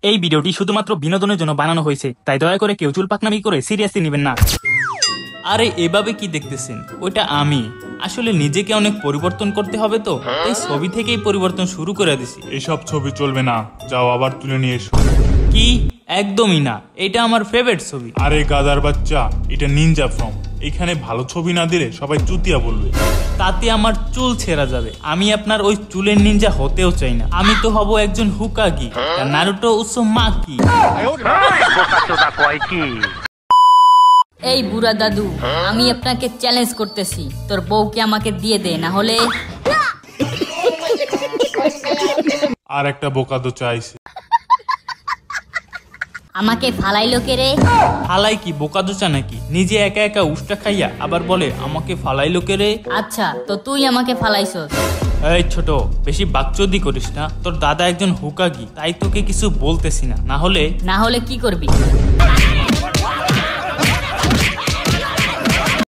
এই ভিডিওটি শুধুমাত্র বিনোদনের জন্য বানানো হয়েছে, তাই দয়া করে কেউ চুল পাকনামি করে সিরিয়াসলি নেবেন না। আরে এভাবে কি দেখতেছেন? ওইটা আমি আসলে নিজেকে অনেক পরিবর্তন করতে হবে, তো এই ছবি থেকেই পরিবর্তন শুরু করে দিছি। এসব ছবি চলবে না, যাও আবার তুলে নিয়ে এসো। কি? একদমই না, এটা আমার ফেভারিট ছবি। আরে গাদার বাচ্চা, এটা নিনজা ফর্ম। এখানে ভালো ছবি না দিলে সবাই চুতিয়া বলবে। তাতে আমার চুল ছেঁড়া যাবে। আমি আপনার ওই চুলের নিনজা হতেও চাই না। আমি তো হব একজন হুকাগি, নারুটো উসুমাকি। এই বুড়া দাদু, আমি আপনাকে চ্যালেঞ্জ করতেছি, তোর বউকে আমাকে দিয়ে দে, না হলে। আর একটা বোকা তো চাইছে। আমাকে ফালাইলো কে রে? ফালাই কি বোকাদোচা নাকি? নিজে একা একা উষ্টা খাইয়া আবার বলে আমাকে ফালাইলো কে রে। আচ্ছা, তো তুই আমাকে ফালাইছস। এই ছোট, বেশি বাকচুদি করিস না। তোর দাদা একজন হুকাগি, তাই তোকে কিছু বলতেছি না, না হলে কি করবি?